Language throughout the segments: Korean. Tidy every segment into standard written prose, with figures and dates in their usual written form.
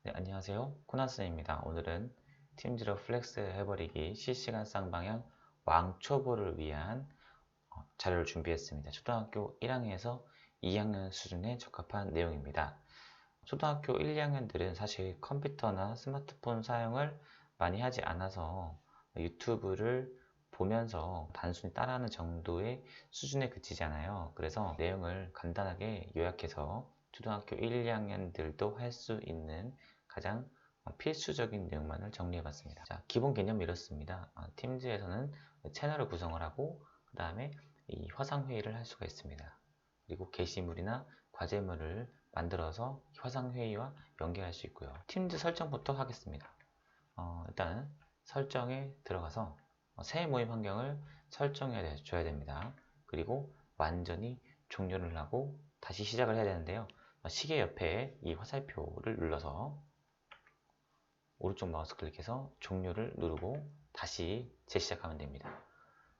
네, 안녕하세요. 코난슨입니다. 오늘은 팀즈로 플렉스 해버리기 실시간 쌍방향 왕초보를 위한 자료를 준비했습니다. 초등학교 1학년에서 2학년 수준에 적합한 내용입니다. 초등학교 1, 2학년들은 사실 컴퓨터나 스마트폰 사용을 많이 하지 않아서 유튜브를 보면서 단순히 따라하는 정도의 수준에 그치잖아요. 그래서 내용을 간단하게 요약해서 초등학교 1, 2학년들도 할 수 있는 가장 필수적인 내용만을 정리해봤습니다. 자, 기본 개념이 이렇습니다. 팀즈에서는 채널을 구성을 하고 그 다음에 이 화상회의를 할 수가 있습니다. 그리고 게시물이나 과제물을 만들어서 화상회의와 연계할 수 있고요. 팀즈 설정부터 하겠습니다. 일단 설정에 들어가서 새 모임 환경을 설정해 줘야 됩니다. 그리고 완전히 종료를 하고 다시 시작을 해야 되는데요. 시계 옆에 이 화살표를 눌러서 오른쪽 마우스 클릭해서 종료를 누르고 다시 재시작하면 됩니다.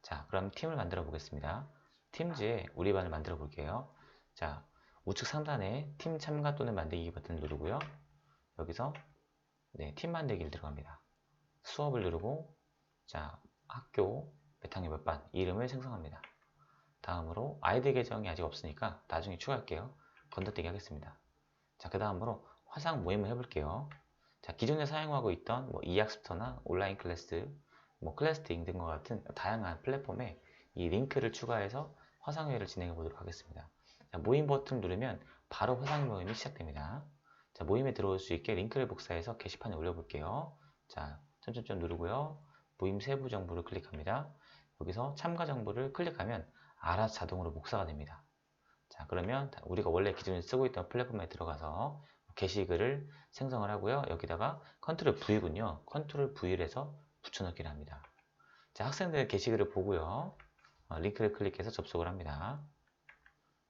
자, 그럼 팀을 만들어 보겠습니다. 팀즈에 우리 반을 만들어 볼게요. 자, 우측 상단에 팀 참가 또는 만들기 버튼을 누르고요. 여기서 팀 만들기를 들어갑니다. 수업을 누르고 자, 학교 몇 학년 몇 반 이름을 생성합니다. 다음으로 아이디 계정이 아직 없으니까 나중에 추가할게요. 건너뛰기 하겠습니다. 자, 그 다음으로 화상 모임을 해볼게요. 자, 기존에 사용하고 있던 이학스터나 온라인 클래스, 클래스팅 등과 같은 다양한 플랫폼에 이 링크를 추가해서 화상회의를 진행해 보도록 하겠습니다. 자, 모임 버튼 누르면 바로 화상 모임이 시작됩니다. 자, 모임에 들어올 수 있게 링크를 복사해서 게시판에 올려볼게요. 자, 점점점 누르고요. 모임 세부 정보를 클릭합니다. 여기서 참가 정보를 클릭하면 알아서 자동으로 복사가 됩니다. 자, 그러면 우리가 원래 기존에 쓰고 있던 플랫폼에 들어가서 게시글을 생성을 하고요. 여기다가 컨트롤 V군요. 컨트롤 V를 해서 붙여넣기를 합니다. 자, 학생들 게시글을 보고요. 링크를 클릭해서 접속을 합니다.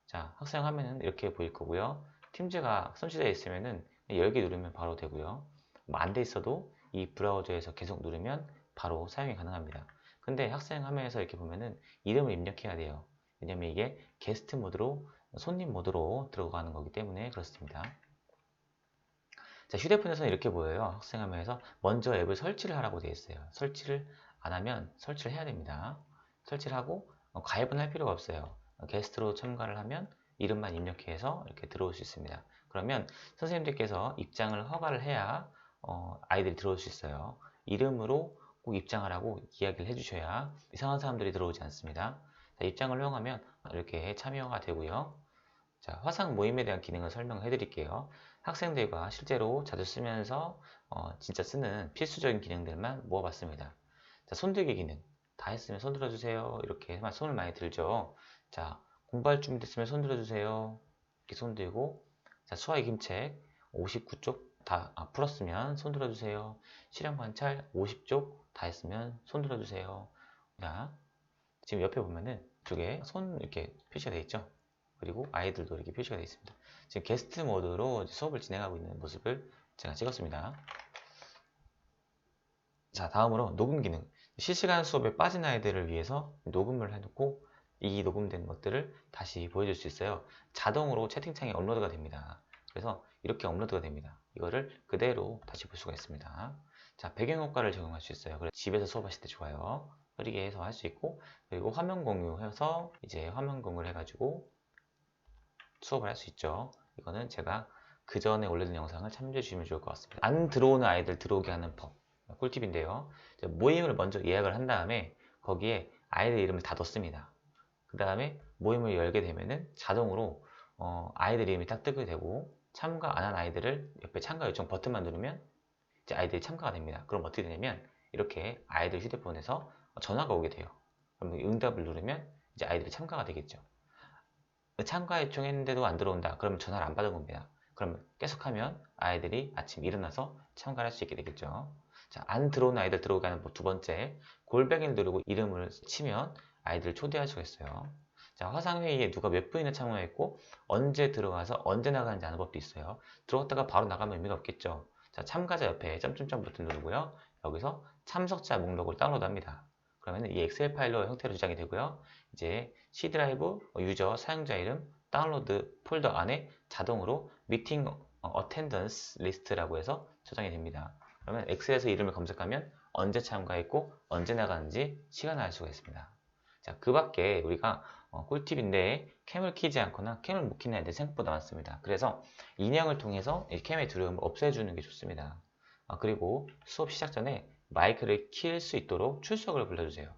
자, 학생 화면은 이렇게 보일 거고요. 팀즈가 선취되어 있으면은 열기 누르면 바로 되고요. 안 돼 있어도 이 브라우저에서 계속 누르면 바로 사용이 가능합니다. 근데 학생 화면에서 이렇게 보면은 이름을 입력해야 돼요. 왜냐면 이게 게스트 모드로 손님 모드로 들어가는 거기 때문에 그렇습니다. 자, 휴대폰에서는 이렇게 보여요. 학생 화면에서 먼저 앱을 설치를 하라고 되어 있어요. 설치를 안 하면 설치를 해야 됩니다. 설치를 하고 가입은 할 필요가 없어요. 게스트로 참가를 하면 이름만 입력해서 이렇게 들어올 수 있습니다. 그러면 선생님들께서 입장을 허가를 해야 아이들이 들어올 수 있어요. 이름으로 꼭 입장하라고 이야기를 해주셔야 이상한 사람들이 들어오지 않습니다. 자, 입장을 허용하면 이렇게 참여가 되고요. 자, 화상 모임에 대한 기능을 설명해 드릴게요. 학생들과 실제로 자주 쓰면서 진짜 쓰는 필수적인 기능들만 모아봤습니다. 자, 손들기 기능. 다 했으면 손 들어주세요. 이렇게 손을 많이 들죠. 자, 공부할 준비 됐으면 손 들어주세요. 이렇게 손 들고. 자, 수학 익힘책 59쪽 다 풀었으면 손 들어주세요. 실험 관찰 50쪽 다 했으면 손 들어주세요. 자, 지금 옆에 보면은 두 개 손 이렇게 표시가 되어 있죠. 그리고 아이들도 이렇게 표시가 되어 있습니다. 지금 게스트 모드로 수업을 진행하고 있는 모습을 제가 찍었습니다. 자, 다음으로 녹음 기능. 실시간 수업에 빠진 아이들을 위해서 녹음을 해놓고 이 녹음된 것들을 다시 보여줄 수 있어요. 자동으로 채팅창에 업로드가 됩니다. 그래서 이렇게 업로드가 됩니다. 이거를 그대로 다시 볼 수가 있습니다. 자, 배경효과를 적용할 수 있어요. 그래서 집에서 수업하실 때 좋아요. 흐리게 해서 할 수 있고, 그리고 화면 공유해서 이제 화면 공유를 해가지고 수업을 할 수 있죠. 이거는 제가 그 전에 올려둔 영상을 참조해 주시면 좋을 것 같습니다. 안 들어오는 아이들 들어오게 하는 법. 꿀팁인데요. 모임을 먼저 예약을 한 다음에 거기에 아이들 이름을 다 넣습니다. 그 다음에 모임을 열게 되면은 자동으로 아이들 이름이 딱 뜨게 되고 참가 안 한 아이들을 옆에 참가 요청 버튼만 누르면 이제 아이들이 참가가 됩니다. 그럼 어떻게 되냐면 이렇게 아이들 휴대폰에서 전화가 오게 돼요. 그럼 응답을 누르면 이제 아이들이 참가가 되겠죠. 참가 요청했는데도 안 들어온다. 그러면 전화를 안 받은 겁니다. 그러면 계속하면 아이들이 아침 일어나서 참가를 할 수 있게 되겠죠. 자, 안 들어오는 아이들 들어오게 하는 두 번째, 골뱅이를 누르고 이름을 치면 아이들을 초대할 수가 있어요. 자, 화상회의에 누가 몇 분이나 참여했고 언제 들어가서 언제 나가는지 아는 법도 있어요. 들어갔다가 바로 나가면 의미가 없겠죠. 자, 참가자 옆에 점점점 버튼 누르고요. 여기서 참석자 목록을 다운로드합니다. 그러면 이 엑셀 파일로 형태로 저장이 되고요. 이제 C 드라이브 유저 사용자 이름 다운로드 폴더 안에 자동으로 미팅 attendance list라고 해서 저장이 됩니다. 그러면 엑셀에서 이름을 검색하면 언제 참가했고 언제 나가는지 시간을 알 수가 있습니다. 자, 그 밖에 우리가 꿀팁인데 캠을 키지 않거나 캠을 못 키는 애들 생각보다 많습니다. 그래서 인형을 통해서 이 캠의 두려움을 없애주는 게 좋습니다. 그리고 수업 시작 전에 마이크를 킬 수 있도록 출석을 불러주세요.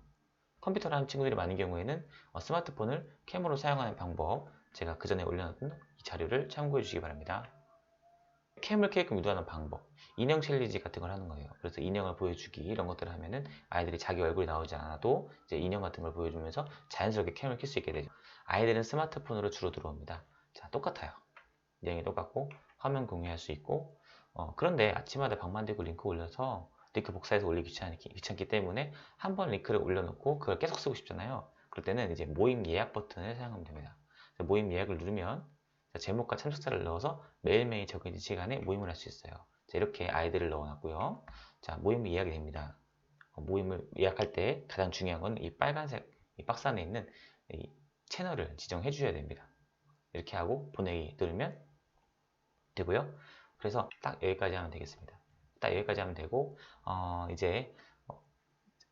컴퓨터를 하는 친구들이 많은 경우에는 스마트폰을 캠으로 사용하는 방법, 제가 그 전에 올려놨던 이 자료를 참고해 주시기 바랍니다. 캠을 켜고 유도하는 방법, 인형 챌린지 같은 걸 하는 거예요. 그래서 인형을 보여주기 이런 것들을 하면은 아이들이 자기 얼굴이 나오지 않아도 이제 인형 같은 걸 보여주면서 자연스럽게 캠을 켤 수 있게 되죠. 아이들은 스마트폰으로 주로 들어옵니다. 자, 똑같아요. 내용이 똑같고 화면 공유할 수 있고 그런데 아침마다 방 만들고 링크 올려서 링크 복사해서 올리기 귀찮기 때문에 한 번 링크를 올려놓고 그걸 계속 쓰고 싶잖아요. 그럴 때는 이제 모임 예약 버튼을 사용하면 됩니다. 모임 예약을 누르면 제목과 참석자를 넣어서 매일매일 정해진 시간에 모임을 할 수 있어요. 자, 이렇게 아이들을 넣어놨고요. 자, 모임이 예약이 됩니다. 모임을 예약할 때 가장 중요한 건 이 빨간색 이 박스 안에 있는 이 채널을 지정해 주셔야 됩니다. 이렇게 하고 보내기 누르면 되고요. 그래서 딱 여기까지 하면 되겠습니다. 딱 여기까지 하면 되고 이제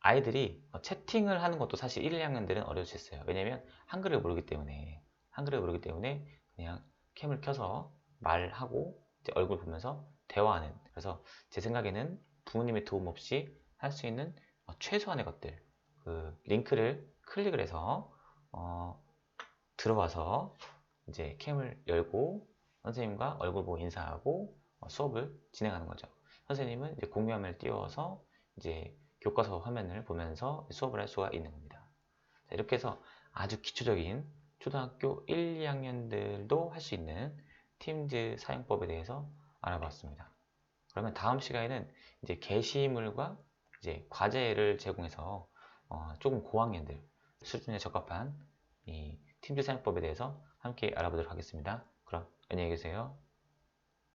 아이들이 채팅을 하는 것도 사실 1, 2학년들은 어려울 수 있어요. 왜냐면 한글을 모르기 때문에 그냥 캠을 켜서 말하고 이제 얼굴 보면서 대화하는, 그래서 제 생각에는 부모님의 도움 없이 할 수 있는 최소한의 것들, 그 링크를 클릭을 해서 들어와서 이제 캠을 열고 선생님과 얼굴 보고 인사하고 수업을 진행하는 거죠. 선생님은 이제 공유화면을 띄워서 이제 교과서 화면을 보면서 수업을 할 수가 있는 겁니다. 자, 이렇게 해서 아주 기초적인 초등학교 1, 2학년들도 할 수 있는 팀즈 사용법에 대해서 알아봤습니다. 그러면 다음 시간에는 이제 게시물과 이제 과제를 제공해서 조금 고학년들 수준에 적합한 이 팀즈 사용법에 대해서 함께 알아보도록 하겠습니다. 그럼 안녕히 계세요.